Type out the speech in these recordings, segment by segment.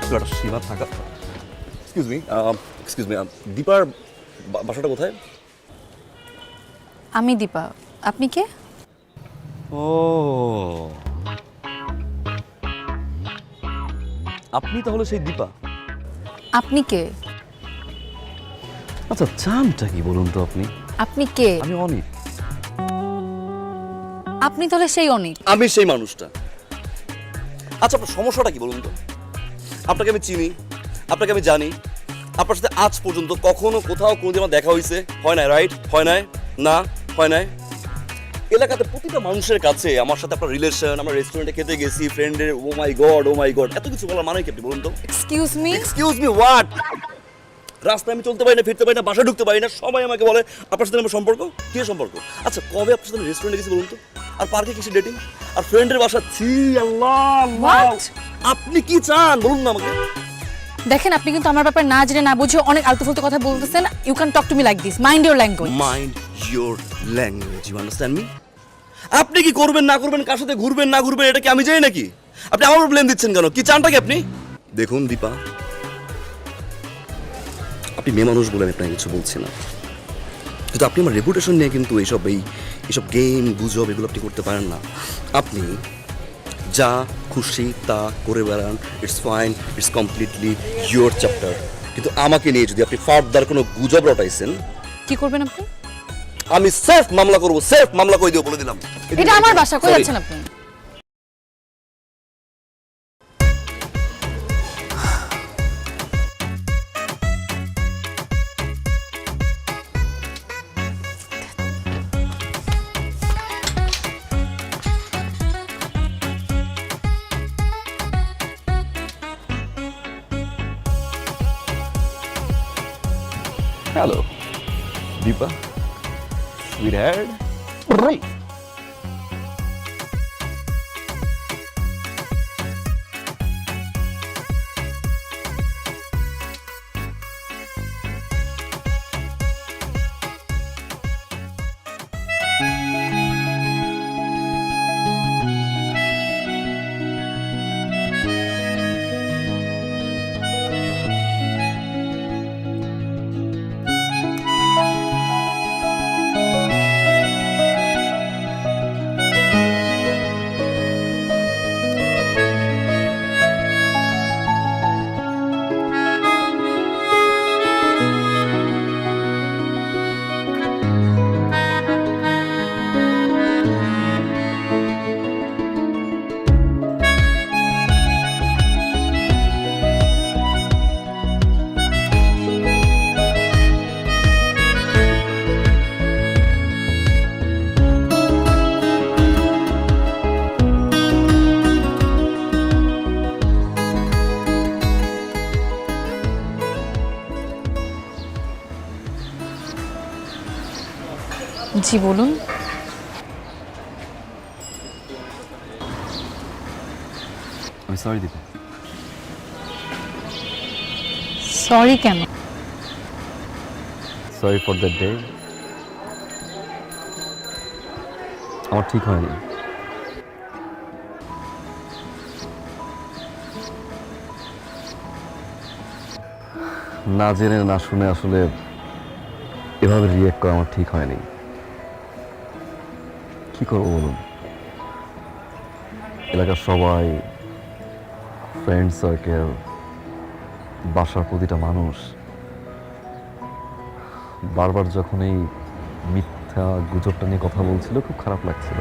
তো একটা সীমা থাকা। এক্সকিউজ মি, দীপার বাসাটা কোথায়? আমি দীপা, আপনি কে? ও, আপনি তাহলে সেই দীপা? আপনি কে? আচ্ছা, চানটা কি বলুন তো আপনি? আপনি কে? আমি অনিক। আপনি তাহলে সেই অনিক? আমি সেই মানুষটা। আচ্ছা, আপনার সমস্যাটা কি বলুন তো? আপনাকে আমি চিনি, আপনাকে আমি জানি, আপনার সাথে আজ পর্যন্ত কখনো কোথাও কোনোদিন আমার দেখা হয়েছে? হয় না, রাইট? হয় নাই? না, হয় নাই। এলাকাতে প্রতিটা মানুষের কাছে আমার সাথে আপনার রিলেশন, আমরা রেস্টুরেন্টে খেতে গেছি, ফ্রেন্ডের, ও মাই গড, এত কিছু বলার মানে কি আপনি বলুন তো? Excuse me? Excuse me what? রাস্তায় আমি চলতে পারি না, ফিরতে পারি না, বাসায় ঢুকতে পারি না, সবাই আমাকে বলে আপনার সাথে আমার সম্পর্ক। কি সম্পর্ক? আচ্ছা, কবে আপনার সাথে রেস্টুরেন্টে গেছি বলুন তো? আর পার্কে কিছু ডেটিং, আর ফ্রেন্ডের বাসা। ছি আল্লাহ, What? আপনি কি চান বলুন না আমাকে? দেখেন, আপনি কিন্তু আমার ব্যাপারে না জেনে না বুঝে অনেক আলতু-ফালতু কথা বলতেছেন। You can talk to me like this. Mind your language. Mind your language, you understand me? আপনি কি করবেন না করবেন, কার সাথে ঘুরবেন না ঘুরবেন, এটা কি আমি জানি নাকি? আপনি আমার ব্লেম দিচ্ছেন কেন? কি চানটা কি আপনি? দেখুন দীপা, আপনি মেয়ে মানুষ বলে আমি আপনাকে কিছু বলছি না, কিন্তু আপনি আমার রেপুটেশন নিয়ে কিন্তু এইসব গেম গুজব এগুলো আপনি করতে পারেন না। আপনি যা খুশি তা করে বেড়ান, it's fine, it's completely your chapter. কিন্তু আমাকে নিয়ে যদি আপনি ফার্দার কোনো গুজব রটাইছেন, কি করবেন আপনি? আমি সেফ মামলা করবো, সেফ মামলা করে দিও বলে দিলাম। এটা আমার বাসা, কই Sorry. যাচ্ছেন আপনি? Hello Dipa, sweetheart. জি বলুন। আমি সরি দীপা। সরি কেন? Sorry for that day. আমার ঠিক হয়নি। না জেনে না শুনে আসলে এভাবে রিয়েক্ট করা আমার ঠিক হয়নি। কি করবো বলুন? এলাকার সবাই, ফ্রেন্ড সার্কেল, বাসার প্রতিটা মানুষ বারবার যখন এই মিথ্যা গুজবটা নিয়ে কথা বলছিল, খুব খারাপ লাগছিল।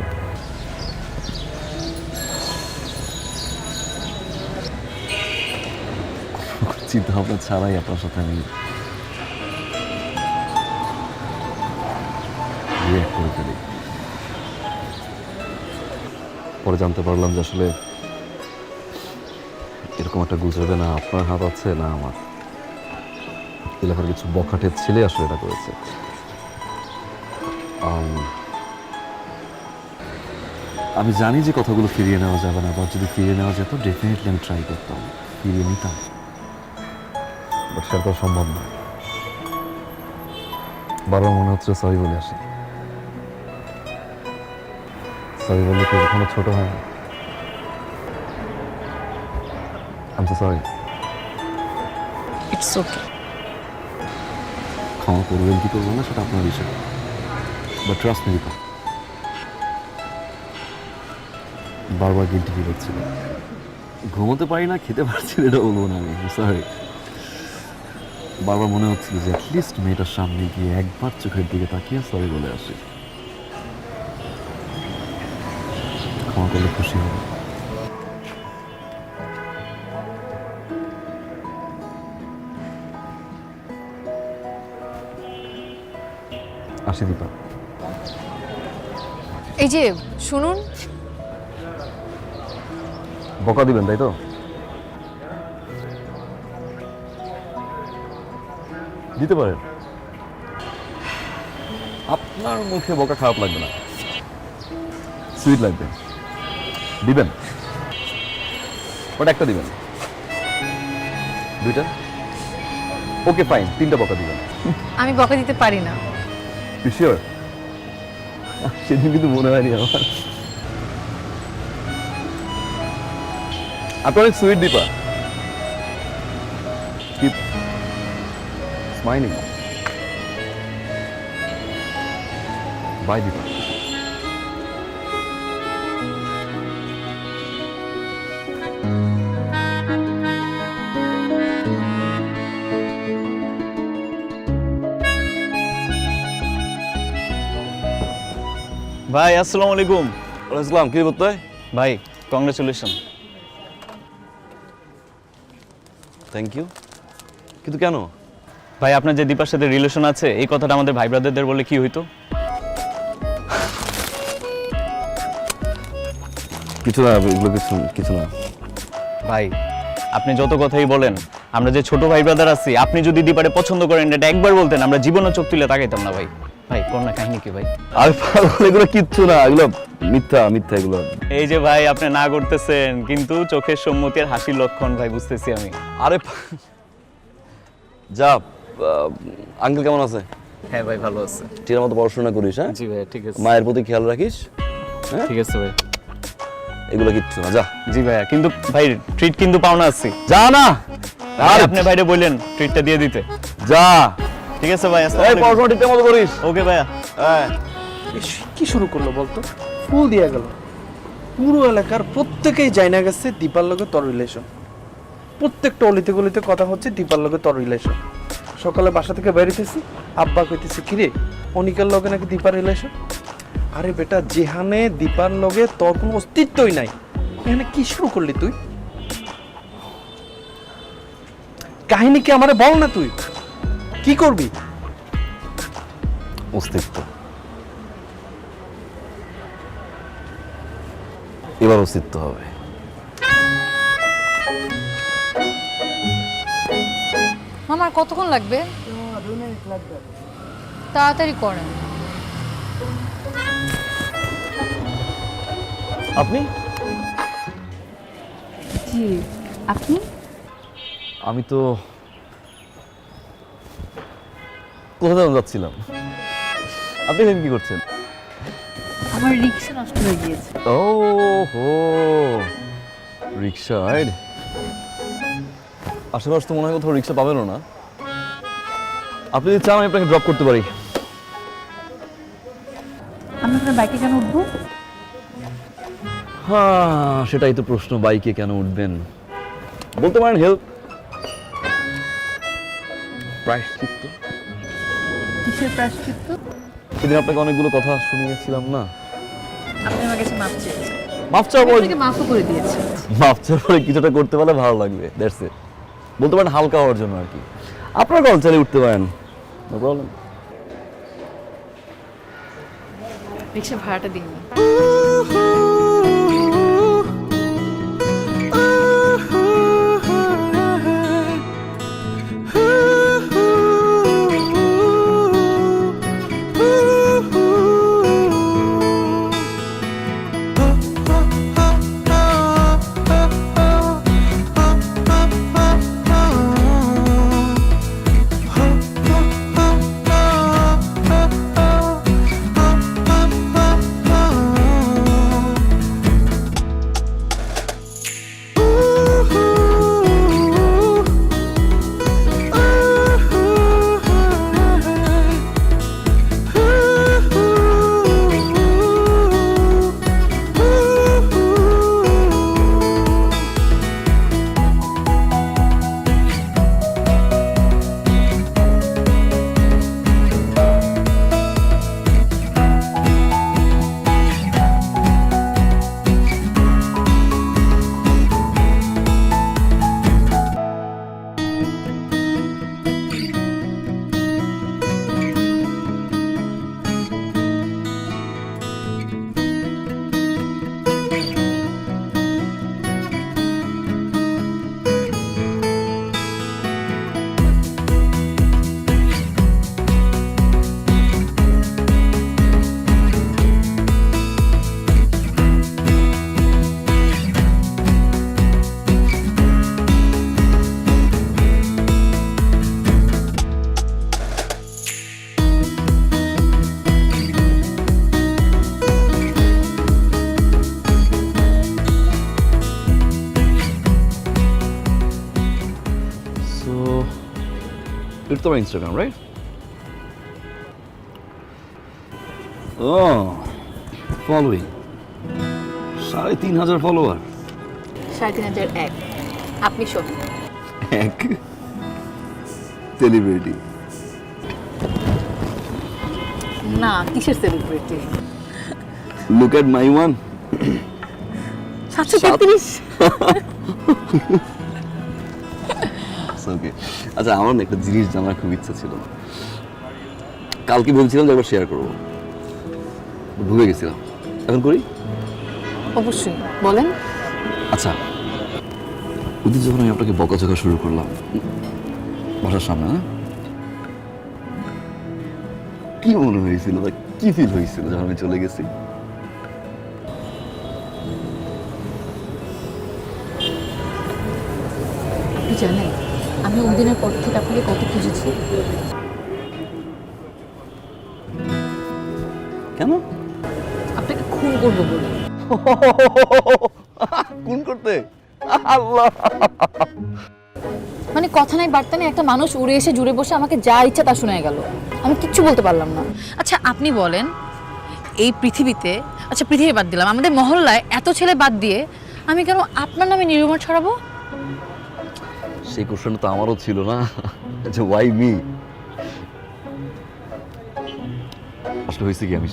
চিন্তা ভাবনা ছাড়াই আপনার সাথে আমি রিয়েক্ট করে ফেলি। পরে জানতে পারলাম যে আসলে এরকম একটা গুজবে না আপনার হাত আছে না আমার। এলাকার কিছু বখাটের ছেলে আসলে এটা করেছে। আমি জানি যে কথাগুলো ফিরিয়ে নেওয়া যাবে না, বা যদি ফিরিয়ে নেওয়া যেত ডেফিনেটলি আমি ট্রাই করতাম, ফিরিয়ে নিতাম, বাট সেটা তো সম্ভব না। বারবার মনে হচ্ছে সরি বলে আসি। সরি বললে কি কখনো ছোট হয় না? I am so sorry. Okay. ক্ষমা করবেন কি করবেন না সেটা আপনার বিষয়, বাট ট্রাস্ট মি দীপা, বারবার গিল্টি ফিল হচ্ছিল। ঘুমোতে পারি না, খেতে পারছি না, এটা বলবো না আমি, সরি। বারবার মনে হচ্ছিল যে অ্যাটলিস্ট মেয়েটার সামনে গিয়ে একবার চোখের দিকে তাকিয়ে সরি বলে আসি। ক্ষমা করলে খুশি হবে। আসি দীপা। এই যে শুনুন, বকা দিবেন তাই তো? দিতে পারেন, আপনার মুখে বকা খারাপ লাগবে না, সুইট লাগবে। দিবেন, ওটা একটা দিবেন, দুইটা, ওকে ফাইন, তিনটা বকা দিবেন। আমি বকা দিতে পারি না। শিওর? সেদিন কিন্তু মনে হয়নি আমার। আপনি অনেক sweet Deepa, keep smiling. Bye Deepa. ভাই আসসালামু আলাইকুম। ইসলাম, কি করতে হয়? ভাই কংগ্রেচুলেশন। থ্যাংক ইউ, কিন্তু কেন? ভাই আপনার যে দীপার সাথে রিলেশন আছে এই কথাটা আমাদের ভাই ব্রাদারদের বলে কি হইতো? কিছু না, এগুলো কিছু না। ভাই আপনি যত কথাই বলেন, আমরা যে ছোট ভাই ব্রাদার আছি, আপনি যদি দীপারে পছন্দ করেন এটা একবার বলতেন, আমরা জীবনে চোখ তুলে তাকাইতাম না ভাই। ভাই কন্যা কাহিনী কি ভাই? আর এগুলো কিচ্ছু না, এগুলো মিথ্যা মিথ্যা এগুলো। এই যে ভাই আপনি না করতেছেন, কিন্তু চোখের সম্মতি আর হাসির লক্ষণ ভাই বুঝতেছি আমি। আরে যা, আঙ্কেল কেমন আছে? হ্যাঁ ভাই ভালো আছে। ঠিক মতো পড়াশোনা করিস, হ্যাঁ? জি ভাই ঠিক আছে। মায়ের প্রতি খেয়াল রাখিস, হ্যাঁ? ঠিক আছে ভাই। এগুলো কিচ্ছু না, যা। জি ভাইয়া, কিন্তু ভাই ট্রিট কিন্তু পাওনা আছি। যা না, আর আপনি ভাইরে বললেন ট্রিটটা দিয়ে দিতে। যা। ঠিক আছে ভাই, এই আসসালামু আলাইকুম। পড়াশোনা ঠিক মতো করিস। ওকে ভাইয়া। হ্যাঁ। কি শুরু করলো বলতো? ফুল দিয়া গেল, পুরো এলাকার প্রত্যেকেই জানা গেছে দীপার লগে তোর রিলেশন। প্রত্যেকটা অলিতে গলিতে কথা হচ্ছে দীপার লগে তোর রিলেশন। সকালে বাসা থেকে বেরিয়েছি, আব্বা কইতেছে কিরে অনিকার লগে নাকি দীপার রিলেশন। আরে বেটা, যেখানে দীপার লগে তোর কোনো অস্তিত্বই নাই, এখানে কি শুরু করলি তুই? কাহিনী কি আমারে বল না, তুই কি করবি? অস্তিত্ব, এবার অস্তিত্ব হবে। আমার কতক্ষণ লাগবে? তাড়াতাড়ি করেন। আপনি? জি, আপনি? আমি তো কোথাও যাচ্ছিলাম। আপনি এখানে কি করছেন? আমার রিকশা নষ্ট হয়ে গিয়েছে। ও হো, রিক্সা রাইড। আশেপাশে তো মনে হয় কোথাও রিক্সা পাবেনও না। আপনি যদি চান আমি আপনাকে ড্রপ করতে পারি। আমি আপনার বাইকে কেন উঠবো? হ্যাঁ, সেটাই তো প্রশ্ন, বাইকে কেন উঠবেন? বলতে পারেন হেল্প, প্রায়শ্চিত্ত। কিসের প্রায়শ্চিত্ত? সেদিন আপনাকে অনেকগুলো কথা শুনিয়েছিলাম না? আপনি আমার কাছে মাপ চেয়েছেন। মাফ চাওয়ার পরে, আপনাকে মাফও করে দিয়েছে। মাফ চাওয়ার পরে কিছুটা করতে পারলে ভালো লাগবে, দ্যাটস ইট। বলতে পারেন হালকা হওয়ার জন্য আর কি। আপনার কল চালিয়ে উঠতে পারেন, নো প্রবলেম। রিকশা ভাড়াটা দিন। এটা তোমার ইনস্টাগ্রাম, রাইট? ও, ফলোইং 3,500 ফলোয়ার। 3,501। আপনি শোনেন, এক সেলিব্রিটি। না কিসের celebrity? Look at my one. 733। ওকে, আচ্ছা আমার না একটা জিনিস জানার খুব ইচ্ছা ছিল, কালকে ভেবেছিলাম যে একবার শেয়ার করবো, ভুলে গেছিলাম, এখন করি। অবশ্যই বলেন। আচ্ছা, ওদিন যখন আমি আপনাকে বকাঝকা শুরু করলাম বাসার সামনে, হ্যাঁ, কি মনে হয়েছিল বা কি ফিল হয়েছিল যখন আমি চলে গেছি? আপনি জানেন আমি ওই দিনের পর থেকে আপনাকে কত খুঁজেছি। কেন? আপনাকে খুন করবো বলে। কোন করতে? আল্লাহ, মানে কথা নাই বার্তা নেই, একটা মানুষ উড়ে এসে জুড়ে বসে আমাকে যা ইচ্ছা তা শোনা গেল, আমি কিচ্ছু বলতে পারলাম না। আচ্ছা আপনি বলেন, এই পৃথিবীতে, আচ্ছা পৃথিবী বাদ দিলাম, আমাদের মহল্লায় এত ছেলে বাদ দিয়ে আমি কেন আপনার নামে নিরুমার ছড়াবো? সেই কোশ্চেন তো আমারও ছিল না, যে ওয়াই মি। আসলে হয়েছে কি, আমি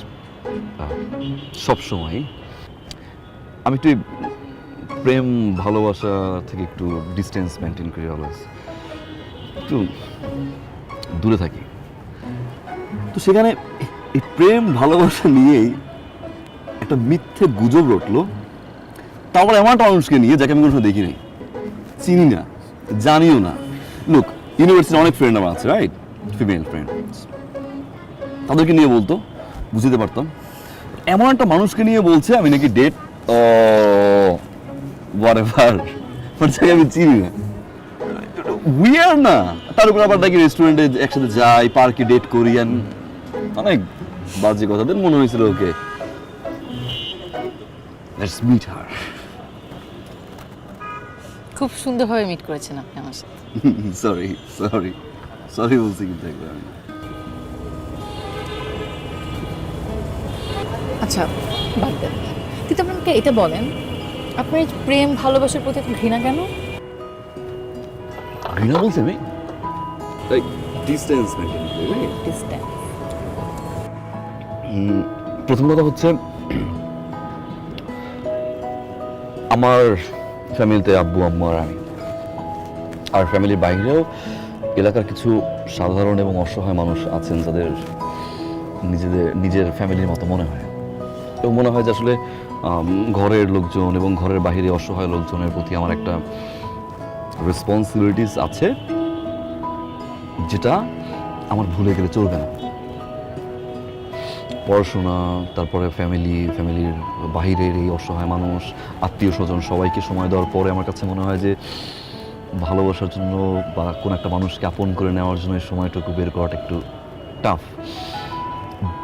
সব সময় আমি একটু প্রেম ভালোবাসা থেকে একটু ডিস্টেন্স মেনটেন করি, অলওয়েজ একটু দূরে থাকি। তো সেখানে এই প্রেম ভালোবাসা নিয়েই একটা মিথ্যে গুজব রটলো, তারপর এমন একটা মানুষকে নিয়ে যাকে আমি কোনো সময় দেখি নাই, চিনি না, জানিও না। লুক, ইউনিভার্সিটির অনেক ফ্রেন্ড আমার আছে, রাইট, ফিমেল ফ্রেন্ড, তাদেরকে নিয়ে বলতো, বুঝতে পারতাম। এমন একটা মানুষকে নিয়ে বলছে আমি নাকি ডেট, ও হোয়াটএভার, যাকে আমি চিনি না, উইয়ার না। তার উপর আবার নাকি রেস্টুরেন্টে একসাথে যাই, পার্কে ডেট করি, অনেক বাজে কথা। দেন মনে হয়েছিল ওকে, লেটস মিট হার। খুব সুন্দরভাবে মিট করেছেন আপনি আমার সাথে। সরি সরি সরি বলছি কিন্তু একবার আমি। আচ্ছা বাদ দেন, কিন্তু আপনি আমাকে এটা বলেন, আপনার এই প্রেম ভালোবাসার প্রতি এত ঘৃণা কেন? ঘৃণা বলছি আমি, লাইক ডিস্টেন্স মেইনটেইন করি, রাইট? ডিসট্যান্স। প্রথম কথা হচ্ছে, আমার ফ্যামিলিতে আব্বু আম্মু আর আমি, আর ফ্যামিলির বাইরেও এলাকার কিছু সাধারণ এবং অসহায় মানুষ আছেন যাদের নিজের ফ্যামিলির মতো মনে হয়, এবং মনে হয় যে আসলে ঘরের লোকজন এবং ঘরের বাইরে অসহায় লোকজনের প্রতি আমার একটা রেসপন্সিবিলিটিস আছে, যেটা আমার ভুলে গেলে চলবে না। পড়াশোনা, তারপরে ফ্যামিলির বাহিরের এই অসহায় মানুষ, আত্মীয় স্বজন, সবাইকে সময় দেওয়ার পরে আমার কাছে মনে হয় যে ভালোবাসার জন্য বা কোনো একটা মানুষকে আপন করে নেওয়ার জন্য এই সময়টুকু বের করাটা একটু টাফ।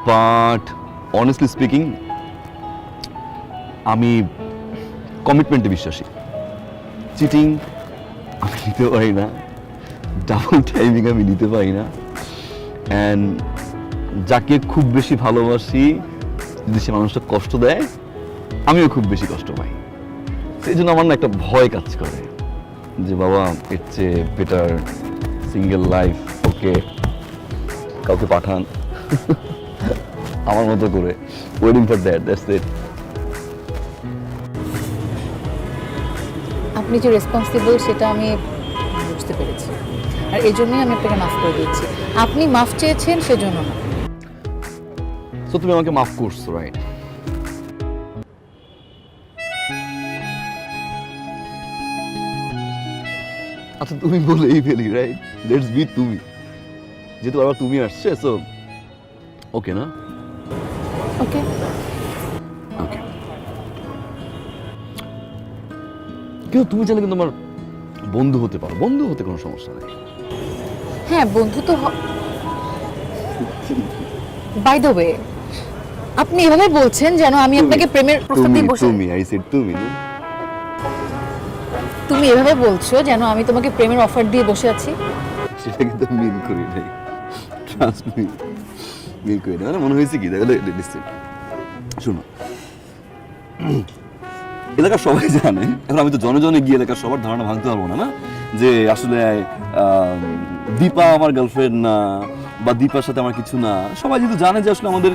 বাট অনেস্টলি স্পিকিং, আমি কমিটমেন্টে বিশ্বাসী। চিটিং আমি নিতে পারি না, ডাবল টাইমিং আমি নিতে পারি না, অ্যান্ড যাকে খুব বেশি ভালোবাসি যদি সে মানুষটা কষ্ট দেয়, আমিও খুব বেশি কষ্ট পাই। সেই জন্য আমার না একটা ভয় কাজ করে যে বাবা, এর চেয়ে বেটার সিঙ্গেল লাইফ, ওকে কাউকে পাঠান আমার মতো করে, ওয়েটিং ফর দ্যাটস ইট। আপনি যে রেসপন্সিবল সেটা আমি বুঝতে পেরেছি, আর এই জন্যই আমি আপনাকে মাফ করে দিচ্ছি। আপনি মাফ চেয়েছেন সেজন্য না। সো তুমি আমাকে মাফ করছো, রাইট? আচ্ছা তুমি বলেই ফেলি, রাইট? লেটস বি তুমি, যেহেতু আবার তুমি আসছে, সো ওকে না? ওকে। ওকে, কিন্তু তুমি চাইলে কিন্তু আমার বন্ধু হতে পারো, বন্ধু হতে কোনো সমস্যা নেই। হ্যাঁ বন্ধু তো বাই দ্য ওয়ে, আপনি এভাবে বলছেন যেন আমি আপনাকে প্রেমের প্রস্তাব দিয়ে বসে। তুমি আই সেড তুমি না, তুমি এভাবে বলছো যেন আমি তোমাকে প্রেমের অফার দিয়ে বসে আছি। সেটা কিন্তু মিল করি নাই, ট্রাস্ট মি, মিল করি না। মানে মনে হয়েছে কি, তাহলে লিসেন, শোনো, এলাকার সবাই জানে, এখন আমি তো জনে জনে গিয়ে এলাকার সবার ধারণা ভাঙতে পারবো না, না যে আসলে দীপা আমার গার্লফ্রেন্ড না, বা দীপার সাথে আমার কিছু না। সবাই যেহেতু জানে যে আসলে আমাদের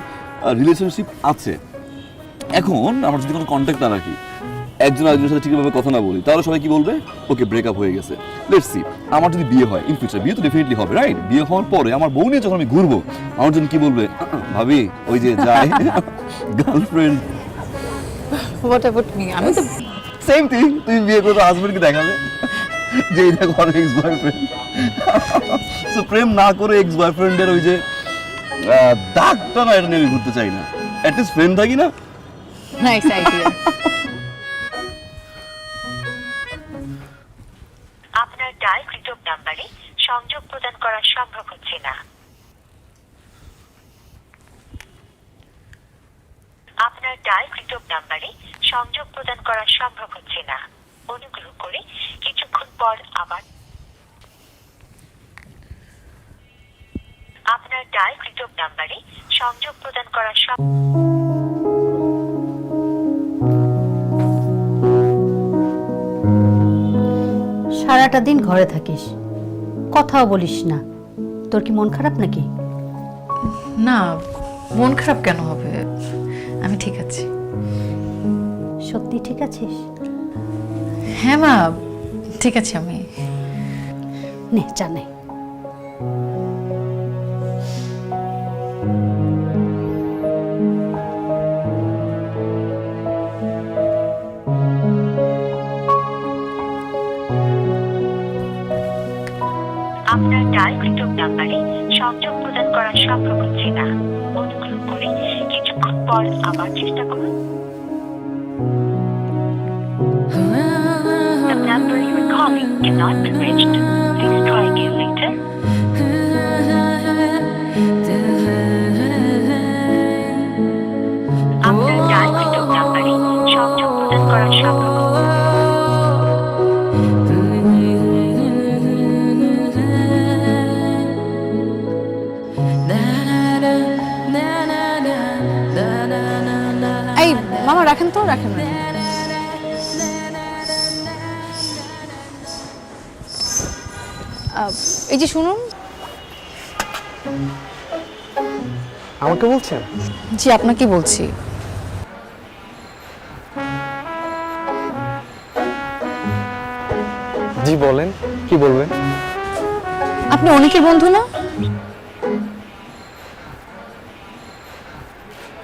রিলেশনশিপ আছে, এখন আমরা যদি কোনো কন্ট্যাক্ট না রাখি, একজন আরেকজনের সাথে ঠিকভাবে কথা না বলি, তাহলে সবাই কি বলবে, ওকে ব্রেকআপ হয়ে গেছে। লেটস সি, আমার যদি বিয়ে হয় ইন ফিউচার, বিয়ে তো ডেফিনেটলি হবে, রাইট? বিয়ে হওয়ার পরে আমার বউ নিয়ে যখন আমি ঘুরবো, আমার জন্য কি বলবে, ভাবি ওই যে যায় গার্লফ্রেন্ড। What about me? আমি তো সেম থিং, তুমি বিয়ে করে হাজবেন্ডকে দেখাবে যে এই দেখো আমার এক্স বয়ফ্রেন্ড। সো প্রেম না করে এক্স বয়ফ্রেন্ডের ওই যে দাগটা না, এটা নিয়ে আমি ঘুরতে চাই না। অ্যাটলিস্ট ফ্রেন্ড থাকি না। Nice idea. আপনার ডায়ালকৃত নাম্বারে সংযোগ প্রদান করা সম্ভব হচ্ছে না। আপনার ডায়ালকৃত নাম্বারে সংযোগ প্রদান করা সম্ভব হচ্ছে না। অনুগ্রহ করে কিছুক্ষণ পর আবার আপনার ডায়ালকৃত নাম্বারে সংযোগ প্রদান করা সারাটা দিন ঘরে থাকিস, কথাও বলিস না, তোর কি মন খারাপ নাকি? না, মন খারাপ কেন হবে? আমি ঠিক আছি। সত্যি ঠিক আছিস? হ্যাঁ মা, ঠিক আছে আমি। নে চা নে। আপনার ডায়ালকৃত নাম্বারে সংযোগ প্রদান করা সম্ভব হচ্ছে না। অনুগ্রহ করে কিছুক্ষণ পর আবার চেষ্টা করুন। The number you are calling cannot be reached. Please try again later. আপনার ডায়ালকৃত নাম্বারে সংযোগ প্রদান করা সম্ভব হচ্ছে না। এই মামা, রাখেন তো, রাখেন। এই যে শুনুন। আমাকে বলছেন? জি, আপনাকে বলছি। জি বলেন, কি বলবেন? আপনি অনেকের বন্ধু না?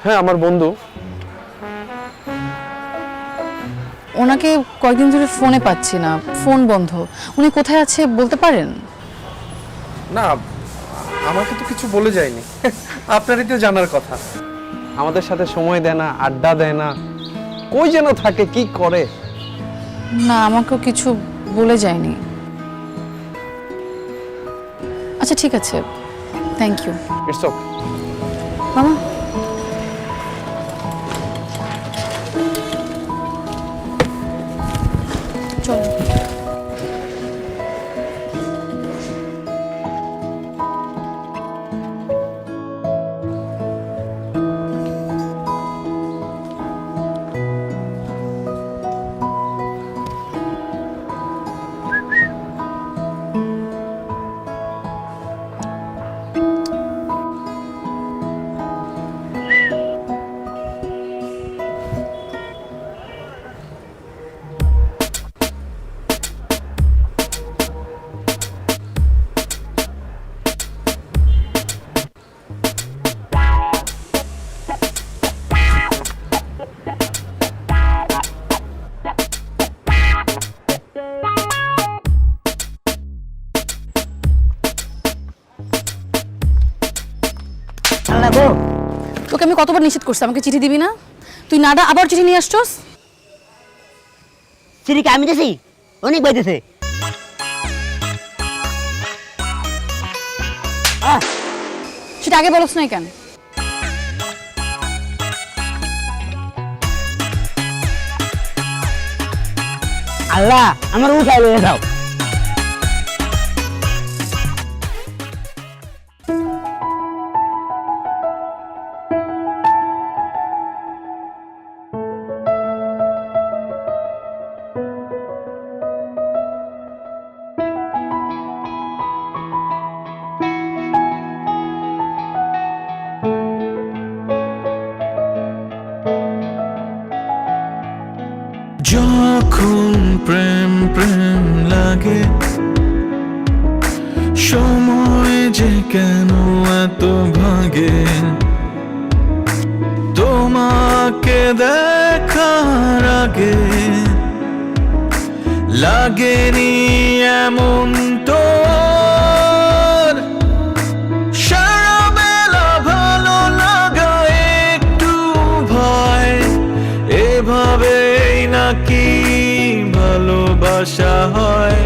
হ্যাঁ, আমার বন্ধু। ওনাকে কয়েকদিন ধরে ফোনে পাচ্ছি না, ফোন বন্ধ। উনি কোথায় আছে বলতে পারেন? না, আমাকে তো কিছু বলে যায়নি। আপনারই তো জানার কথা। আমাদের সাথে সময় দেয় না, আড্ডা দেয় না, কই যেন থাকে, কি করে। না, আমাকেও কিছু বলে যায়নি। আচ্ছা ঠিক আছে, থ্যাংক ইউ। It's okay. মামা, চলো। তোকে আমি কতবার নিষেধ করছি আমাকে চিঠি দিবি না? তুই নাডা আবার চিঠি নিয়ে আসছস। চিঠি আমি দিছি, অনেক বাইতেছে। সেটা আগে বলছ না কেন? আল্লাহ আমার উঠাই লয়ে যাও। কেন এত ভাগে তোমাকে দেখার আগে লাগেনি এমন তো সারা বেলা ভালো লাগা একটু ভয় এভাবেই নাকি ভালোবাসা হয়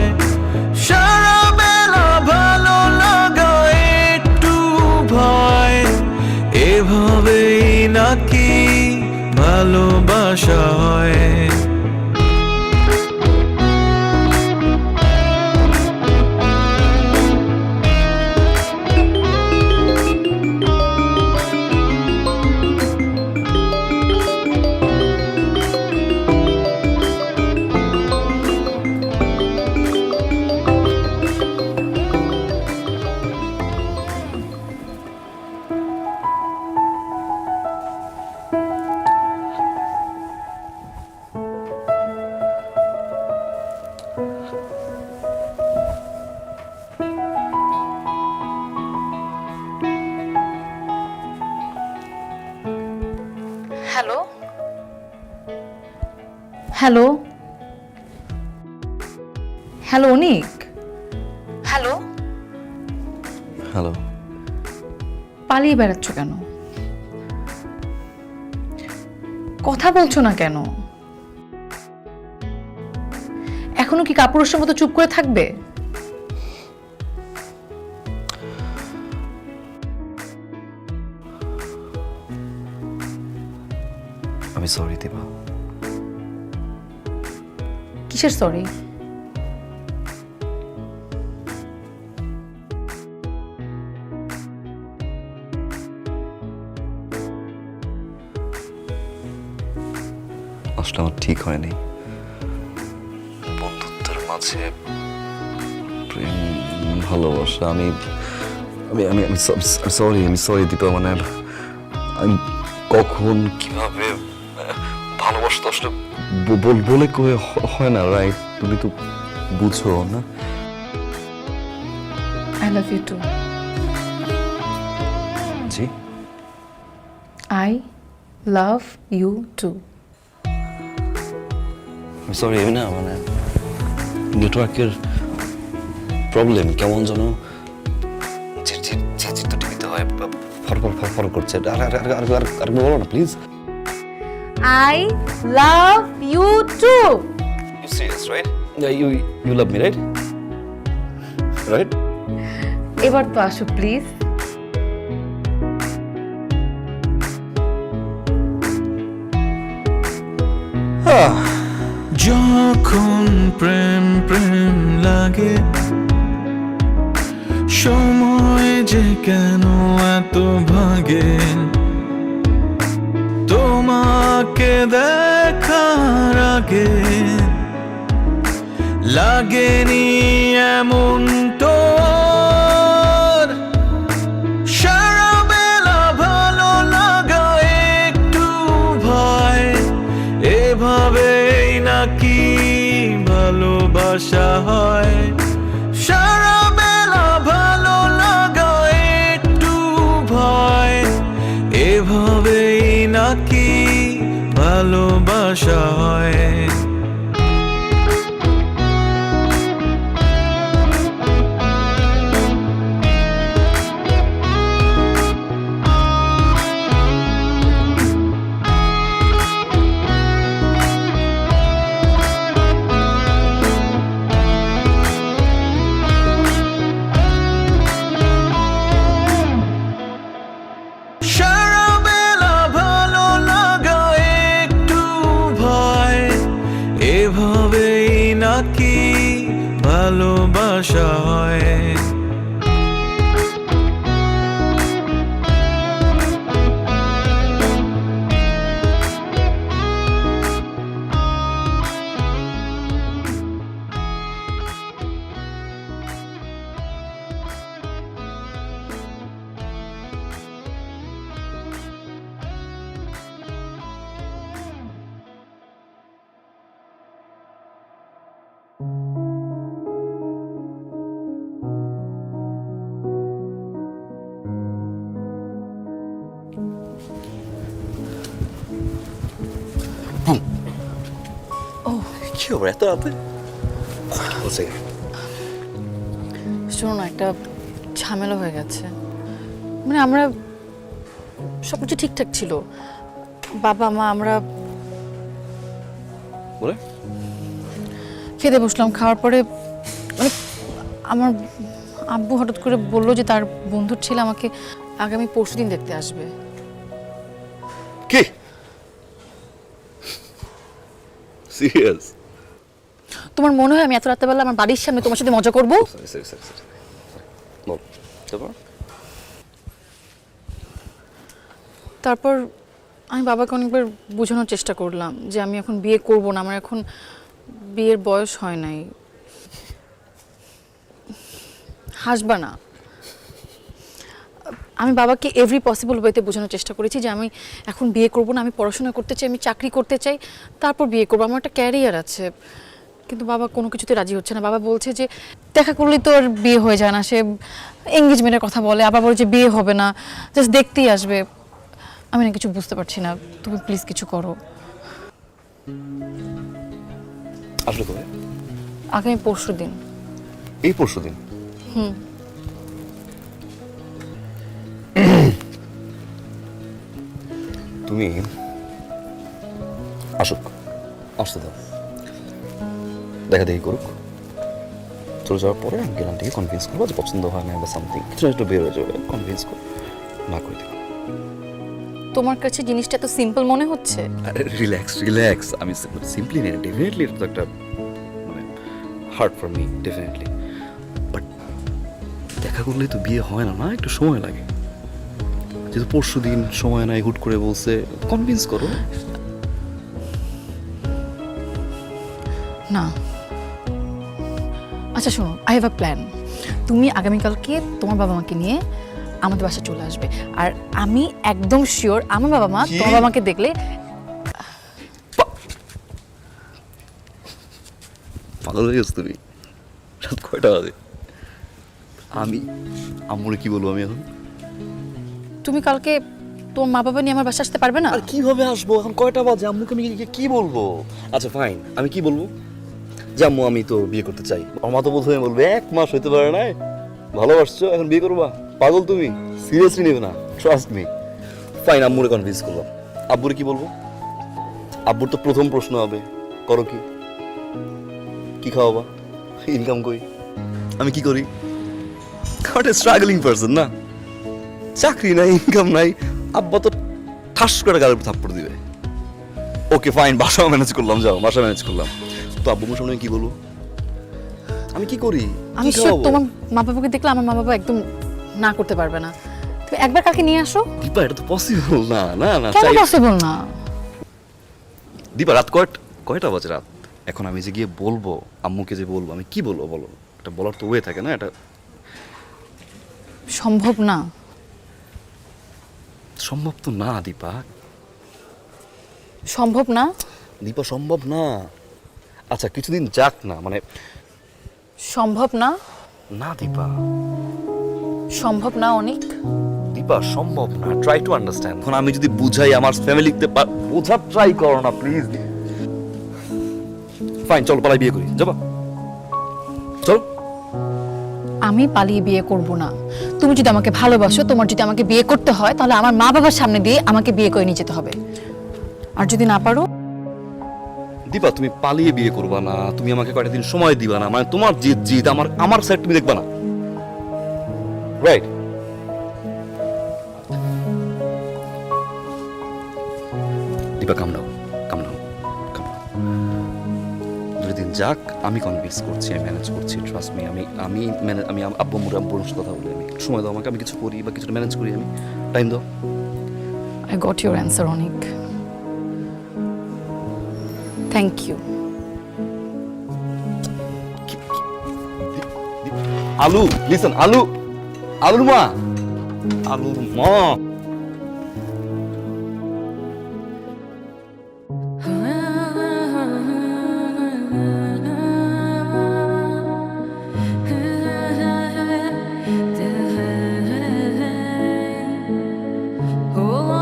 সারা বেলা ভালো লাগা একটু ভয় এভাবেই নাকি ভালোবাসা হয় হ্যালো হ্যালো হ্যালো অনিক হ্যালো হ্যালো পালিয়ে বেড়াচ্ছ কেন কথা বলছো না কেন এখনো কি কাপুরুষের মতো চুপ করে থাকবে আমি সরি দিবা কিসের সরি আসলে আমার ঠিক হয়নি বন্ধুত্বের মাঝে প্রেম ভালোবাসা আমি আমি আমি সরি দীপা মানে আমি কখন কিভাবে ভালোবাসতে আসলে বলে কয়ে হয় না রাইট তুমি তো বুঝো না I love you too ji I love you too sorry আমি না মানে নেটওয়ার্কের প্রবলেম কেমন যেন চিট তো টিভিতে হয় ফর করছে আর বলো না please I love you too. You serious, right? Yeah, you love me, right? Right? এবার তো আসো প্লিজ যখন প্রেম প্রেম লাগে সময় যে কেন এত ভাগে তোমাকে দেখার আগে লাগেনি এমন তো সারা বেলা ভালো লাগা একটু ভয় এভাবেই নাকি ভালোবাসা হয় সারা বেলা ভালো লাগা একটু ভয় এভাবেই নাকি ভালোবাসা হয় সারা বেলা ভালো লাগা একটু ভয় এভাবেই নাকি ভালোবাসা হয় কি হবে এত রাতে? বলছে শোনো না, একটা ঝামেলা হয়ে গেছে। মানে আমরা সব কিছু ঠিকঠাক ছিল, বাবা মা আমরা বলে খেতে বসলাম। খাওয়ার পরে মানে আমার আব্বু হঠাৎ করে বললো যে তার বন্ধুর ছেলে আমাকে আগামী পরশুদিন দেখতে আসবে। কি সিরিয়াস? তোমার মনে হয় আমি এত রাত্রেবেলা আমার বাড়ির সামনে তোমার সাথে মজা করবো? সরি সরি সরি সরি বল তারপর। তারপর আমি বাবাকে অনেকবার বোঝানোর চেষ্টা করলাম যে আমি এখন বিয়ে করব না, আমার এখন বিয়ের বয়স হয় নাই। হাসবা না। আমি বাবাকে এভরি পসিবল ওয়েতে বোঝানোর চেষ্টা করেছি যে আমি এখন বিয়ে করব না, আমি পড়াশোনা করতে চাই, আমি চাকরি করতে চাই, তারপর বিয়ে করবো, আমার একটা ক্যারিয়ার আছে। কিন্তু বাবা কোনো কিছুতে রাজি হচ্ছে না। বাবা বলছে যে দেখা করলেই তো আর বিয়ে হয়ে যায় না, সে এঙ্গেজমেন্টের কথা বলে, আবার বলে যে বিয়ে হবে না, জাস্ট দেখতেই আসবে। আমি না কিছু বুঝতে পারছি না, তুমি প্লিজ কিছু করো। আসলে কবে? আগামী পরশুদিন। এই পরশুদিন? হুম। তুমি আসুক, আসতে দাও, দেখা দেখি করুক। চলে যাওয়ার পরে আমি গেলাম থেকে কনভিন্স করবো যে পছন্দ হয় না বা সামথিং, কিছু একটু বের হয়ে যাবে, কনভিন্স করবো, না করে দেবো। তোমার কাছে জিনিসটা এত সিম্পল মনে হচ্ছে? রিল্যাক্স রিল্যাক্স, আমি সিম্পলি নেই, ডেফিনেটলি এটা তো একটা মানে hard for me, definitely. But দেখা করলেই তো বিয়ে হয় না, না একটু সময় লাগে। যেহেতু পরশু দিন সময় নাই, হুট করে বলছে, কনভিন্স করো। না, আচ্ছা শোনো, আই হ্যাভ আ প্ল্যান। তুমি আগামীকালকে তোমার বাবা মাকে নিয়ে আমাদের বাসায় চলে আসবে, আর আমি একদম শিওর আমার বাবা মা কি? তোমার বাবা মাকে দেখলে পাগল হয়ে গেছো তুমি? রাত কয়টা বাজে? আমি আম্মুরে কি বলবো আমি এখন? তুমি কালকে তোমার মা বাবা নিয়ে আমার বাসায় আসতে পারবে না? আর কিভাবে আসবো? এখন কয়টা বাজে? আম্মুকে আমি কি বলবো? আচ্ছা ফাইন, আমি কি বলবো? যে আম্মু আমি তো বিয়ে করতে চাই। আমার মা তো প্রথমে বলবে 1 মাস হইতে পারে না, ভালোবাসছো এখন বিয়ে করবা? পাগল তুমি, সিরিয়াসলি নেবে না, ট্রাস্ট মি। ফাইন, আম্মুরে কনভিন্স করলাম। আব্বুরে কি বলবো? আব্বুর তো প্রথম প্রশ্ন হবে, করো কি? কি খাওয়াবা? ইনকাম কই? আমি কি করি? স্ট্রাগলিং পারসন না, চাকরি নাই, ইনকাম নাই। আব্বা তো ঠাস করে গালের উপর থাপ্পড় দিবে। ওকে ফাইন, বাসা ম্যানেজ করলাম, যাও বাসা ম্যানেজ করলাম। তো আব্বুর সামনে কি বলবো? আমি কি করি? আমি কি শিওর খাওয়াবো? তোমার মা বাবাকে দেখলে আমার মা বাবা একদম না করতে পারবে না। তুমি একবার কালকে নিয়ে আসো। দীপা এটা তো পসিবল না, না না কেন চাই। পসিবল না? দীপা রাত কয়টা বাজে রাত? এখন আমি যে গিয়ে বলবো আম্মুকে, যে বলবো, আমি কি বলবো বলো? এটা বলার তো ওয়ে থাকে না, এটা সম্ভব না। সম্ভব তো না দীপা। সম্ভব না? দীপা সম্ভব না। আচ্ছা কিছুদিন যাক না, মানে সম্ভব না? না দীপা, সম্ভব না অনেক। দীপা সম্ভব না। Try to understand. এখন আমি যদি বুঝাই আমার ফ্যামিলিতে, বোঝার ট্রাই করো না প্লিজ। ফাইন, চলো পালাই বিয়ে করি, যাবা? চলো। আমি পালিয়ে বিয়ে করব না। তুমি যদি আমাকে ভালোবাসো, তোমার যদি আমাকে বিয়ে করতে হয়, তাহলে আমার মা বাবার সামনে দিয়ে আমাকে বিয়ে করে নিয়ে যেতে হবে। আর যদি না পারো? দীপা তুমি পালিয়ে বিয়ে করবা না, তুমি আমাকে কয়টা দিন সময় দিবা না, মানে তোমার জিত জিত, আমার সাইড তুমি দেখবা না, রাইট? দীপা কাম ডাউন, কাম ডাউন, কাম ডাউন। দুদিন যাক, আমি কনভিন্স করছি, আমি ম্যানেজ করছি, ট্রাস্ট মি। আমি আব্বু আম্মুর সাথে কথা বলি, আমি সময় দাও আমাকে, আমি কিছু করি বা কিছুটা ম্যানেজ করি, আমি টাইম দাও। আই গট ইউর অ্যান্সার অনেক। Thank you. আলু, লিসন, আলুর মা, আলুর মা। Oh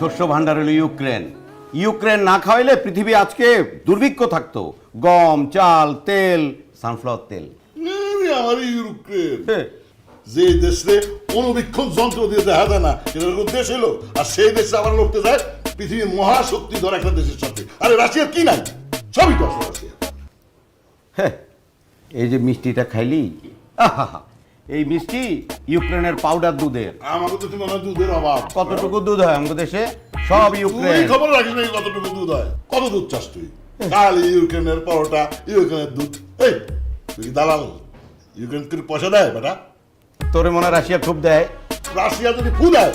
শস্য ভাণ্ডার হলো ইউক্রেন। ইউক্রেন না খাওয়াইলে পৃথিবী আজকে দুর্ভিক্ষ থাকতো। গম, চাল, তেল, সানফ্লাওয়ার তেল। আমার ইউক্রেন যে দেশে অনুবীক্ষণ যন্ত্র দিয়ে দেখা যায় না, সেটা দেশ এলো, আর সেই দেশে আবার লড়তে যায় পৃথিবীর মহাশক্তি ধর একটা দেশের সাথে। আরে রাশিয়ার কি নাই? সবই তো আছে রাশিয়া। হ্যাঁ, এই যে মিষ্টিটা খাইলি, আহা, এই মিষ্টি ইউক্রেনের পাউডার দুধের। আমাকে তো মনে হয় দুধের অভাব। কতটুকু দুধ হয় আমাদের দেশে? সব ইউক্রেন। তুই খবর রাখিস না কতটুকু দুধ হয়? কত দুধ চাস তুই? খালি ইউক্রেনের পরোটা, ইউক্রেনের দুধ। এই তুই কি দালাল? ইউক্রেন কি পয়সা দেয় বেটা? তোরে মনে হয় রাশিয়া খুব দেয়? রাশিয়া যদি ফু দেয়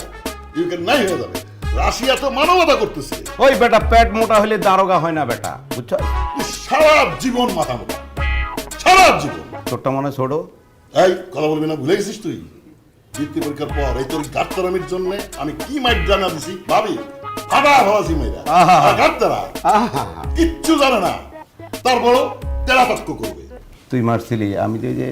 ইউক্রেন নাই হয়ে যাবে। রাশিয়া তো মানবতা করতেছে। ওই বেটা পেট মোটা হলে দারোগা হয় না বেটা, বুঝছো? সারা জীবন মাথা মোটা, সারা জীবন। তোরটা মনে হয় ছোটো। এই কথা বলবি না, ভুলে গেছিস তুই? বৃত্তি পরীক্ষার পর এই তোর গাত্তারামির জন্য আমি কি মাইট জানা দিছি ভাবি? ফাটা ভাবাছি মাইরা গাত্তারা কিচ্ছু জানে না, তারপরও তেরা তক্ক করবে। তুই মারছিলি, আমি যে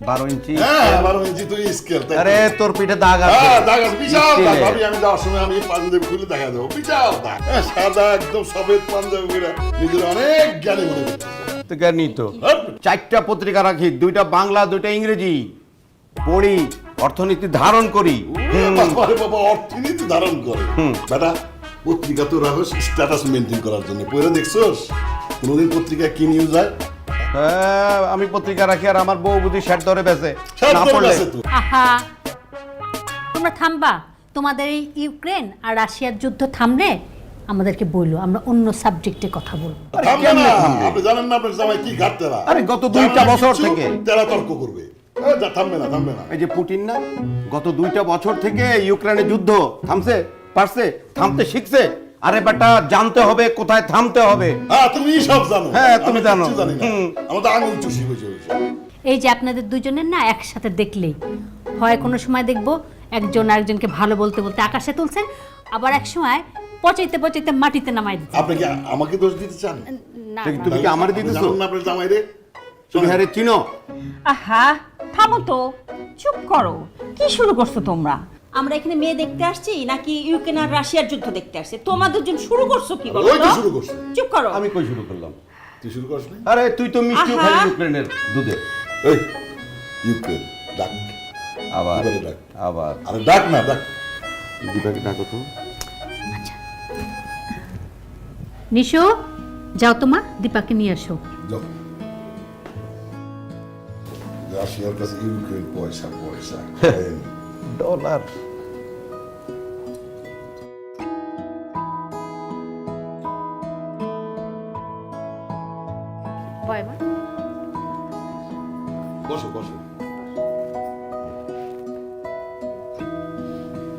12 ইঞ্চি। হ্যাঁ 12 ইঞ্চি তুই স্কেল। আরে তোর পিঠে দাগ আছে। হ্যাঁ দাগ আছে, বিশাল দাগ। ভাবি আমি যাওয়ার সময় আমি পাঞ্জাবি খুলে দেখা দেবো, বিশাল দাগ। হ্যাঁ সাদা একদম সফেদ পাঞ্জাবি করে নিজের অনেক জ্ঞানী মনে করতেছে। তো জ্ঞানী তো। 4টা পত্রিকা রাখি, 2টা বাংলা, 2টা ইংরেজি পড়ি, অর্থনীতি ধারণ করি। বাবা অর্থনীতি ধারণ করে বেটা? পত্রিকা তো রাখস স্ট্যাটাস মেনটেন করার জন্য। পড়ে দেখছোস কোনোদিন পত্রিকা কি নিউজ হয়? হ্যাঁ, আমি পত্রিকা রাখি আর আমার বউ বুদ্ধি শেড ধরে বেছে না পড়লে। আহা, তোমরা থামবা। তোমাদের এই ইউক্রেন আর রাশিয়ার যুদ্ধ থামলে আমাদেরকে বললো, আমরা অন্য সাবজেক্টে কথা বলবো। থামবে না। আপনি জানেন না আপনার জামাই কি ঘাটতেরা? আরে গত 2টা বছর থেকে তেরা তর্ক করবে। থামবে না, থামবে না। এই যে পুটিন না, গত 2টা বছর থেকে ইউক্রেনের যুদ্ধ থামছে, পারছে, থামতে শিখছে। আরে বেটা জানতে হবে কোথায় থামতে হবে। হ্যাঁ তুমি সব জানো। হ্যাঁ তুমি জানো। আমরা তো আঙুল চুষি বসে বসে। এই যে আপনাদের দুজনের না একসাথে দেখলেই হয়, কোনো সময় দেখবো একজন আরেকজনকে ভালো বলতে বলতে আকাশে তুলছেন, আবার এক সময় পচাইতে পচাইতে মাটিতে নামাই দিচ্ছেন। আপনি কি আমাকে দোষ দিতে চান? না, তুমি কি আমারে দিতেছো? জানেন না আপনার জামাই রে? তুমি হারে চিনো? আহা থামো তো, চুপ করো। কি শুরু করছো তোমরা? আমরা এখানে মেয়ে দেখতে আসছি নাকি ইউক্রেন আর রাশিয়ার যুদ্ধ দেখতে আসছে? তোমরা দুজন শুরু করছো কি বলো ওই তো তো? শুরু করছে। চুপ করো। আমি কই শুরু করলাম? তুই শুরু করিস না? আরে তুই তো মিষ্টিও খালি আহা। ইউক্রেনের দুধে। এই ইউক্রেন ডাক আবার এবারে ডাক। আবার আরে ডাক না, ডাক। দীপাকে ডাকো তো। নিশো, যাও তোমা, দীপাকে নিয়ে আসো। যাও। রাশিয়ার কাছে ইউক্রেন পয়সা পয়সা ডলার। বসো বসো।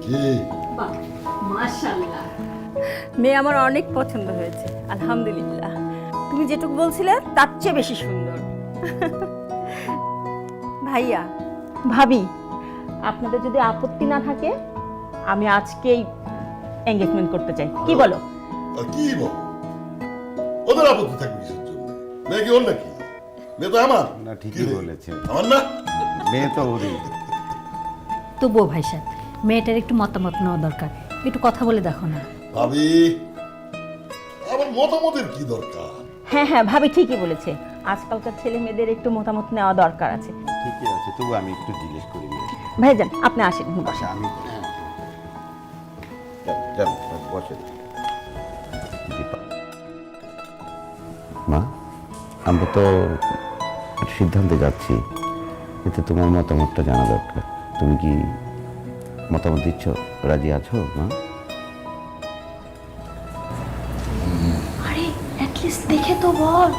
কি মাশাআল্লাহ, মেয়ে আমার অনেক পছন্দ হয়েছে, আলহামদুলিল্লাহ। তুমি যেটুকু বলছিলে তার চেয়ে বেশি সুন্দর। ভাইয়া, ভাবি, আপনাদের যদি আপত্তি না থাকে আমি আজকেই এনগেজমেন্ট করতে চাই, কি বলো? আর কি বল? ওদের আপত্তি থাকবে কিসের জন্য? মেয়ে কি ওর নাকি? মেয়ে তো আমার। না ঠিকই কি রে? বলেছে, আমার না? মেয়ে তো ওরই। তবুও ভাই সাহেব, মেয়েটার একটু মতামত নেওয়া দরকার, একটু কথা বলে দেখো না। ভাবি আমার মতামতের কি দরকার? হ্যাঁ হ্যাঁ, ভাবি ঠিকই বলেছে, আজকালকার ছেলে মেয়েদের একটু মতামত নেওয়া দরকার আছে। ঠিকই আছে, তবু আমি একটু জিজ্ঞেস করি। ভাইজান আপনি আসেন। আচ্ছা আমি চল বসে। মা, আমরা তো একটা সিদ্ধান্তে যাচ্ছি, এতে তোমার মতামতটা জানা দরকার। তুমি কি মতামত দিচ্ছ? রাজি আছো মা? আরে অ্যাটলিস্ট দেখে তো বল।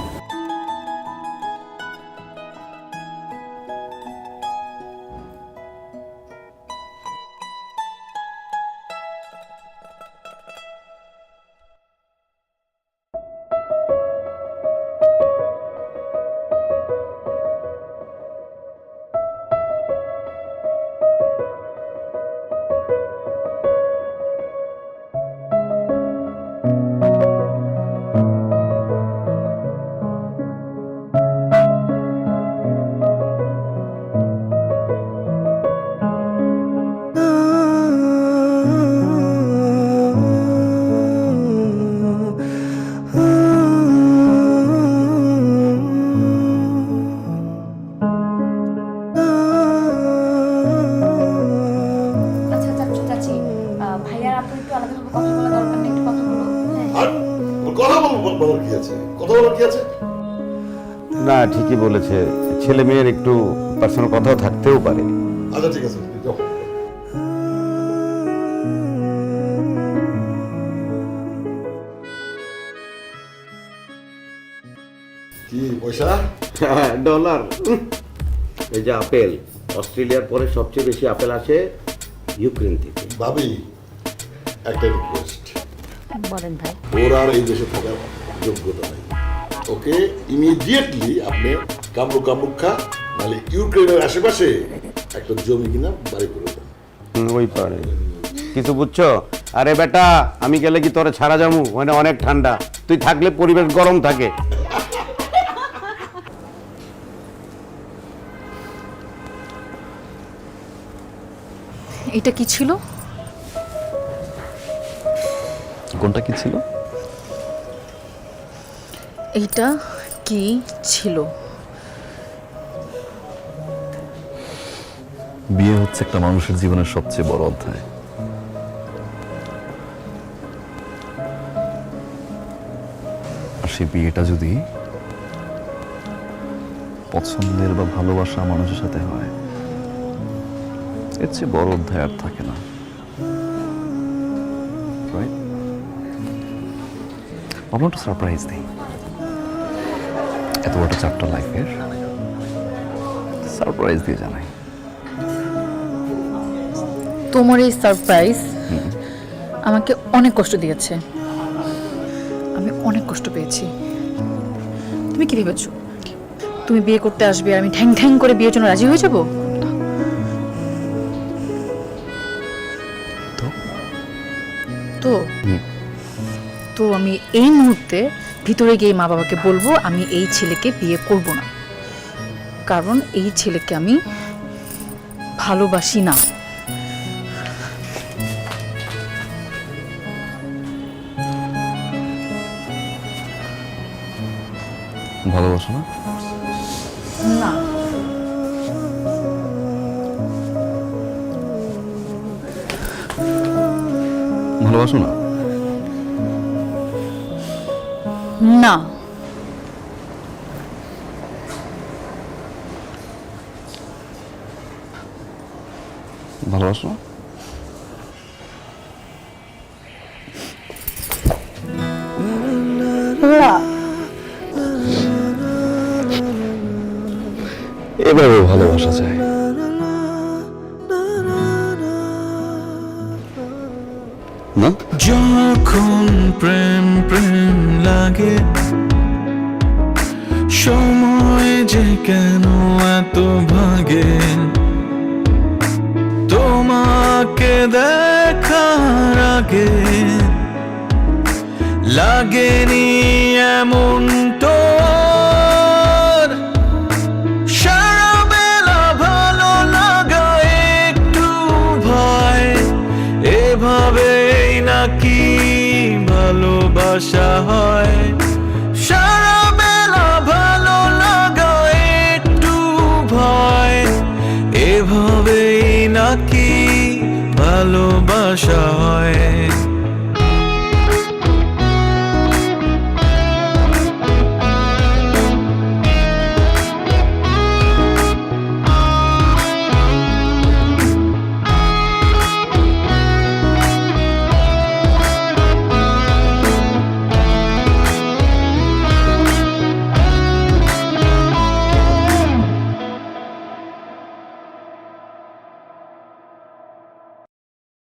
বলার কি আছে? না ঠিকই বলেছে, ছেলে মেয়ের একটু পার্সোনাল কথাও থাকতেও পারে। আচ্ছা ঠিক আছে, যাও। কি পয়সা? ডলার। এই যে আপেল, অস্ট্রেলিয়ার পরে সবচেয়ে বেশি আপেল আসে ইউক্রেন থেকে। ভাবি, একটা রিকোয়েস্ট, বলেন ভাই। ওর আর এই দেশে থাকার যোগ্যতা নাই। ওকে ইমিডিয়েটলি আপনি কামরুক খা, নাহলে ইউক্রেনের আশেপাশে একটা জমি কিনা বাড়ি করে দেন। ওই পারে কিছু বুঝছো? আরে বেটা, আমি গেলে কি তোরে ছাড়া যাবো? মানে অনেক ঠান্ডা, তুই থাকলে পরিবেশ গরম থাকে। এটা কি ছিল? কোনটা কি ছিল? এইটা কি ছিল? বিয়ে হচ্ছে একটা মানুষের জীবনের সবচেয়ে বড় অধ্যায়। আর সেই বিয়েটা যদি পছন্দের বা ভালোবাসা মানুষের সাথে হয়, এর চেয়ে বড় অধ্যায় আর থাকে না। রাইট? ভাবলাম একটা সারপ্রাইজ দিই। এত বড় চ্যাপ্টার লাইফের সারপ্রাইজ দিয়ে জানাই। তোমার এই সারপ্রাইজ আমাকে অনেক কষ্ট দিয়েছে, আমি অনেক কষ্ট পেয়েছি। তুমি কি ভেবেছো তুমি বিয়ে করতে আসবে আর আমি ঠ্যাং ঠ্যাং করে বিয়ের জন্য রাজি হয়ে যাব? তো তো আমি এই মুহূর্তে ভিতরে গিয়ে মা বাবাকে বলবো আমি এই ছেলেকে বিয়ে করব না, কারণ এই ছেলেকে আমি ভালোবাসি না। ভালোবাসো না? না। ভালোবাসো না? না। ভালোবাসো না? এভাবে ভালোবাসা যায়। না? যখন প্রেম প্রেম লাগে, সময় যে কেন এত ভাগে, তোমাকে দেখার আগে লাগেনি এমন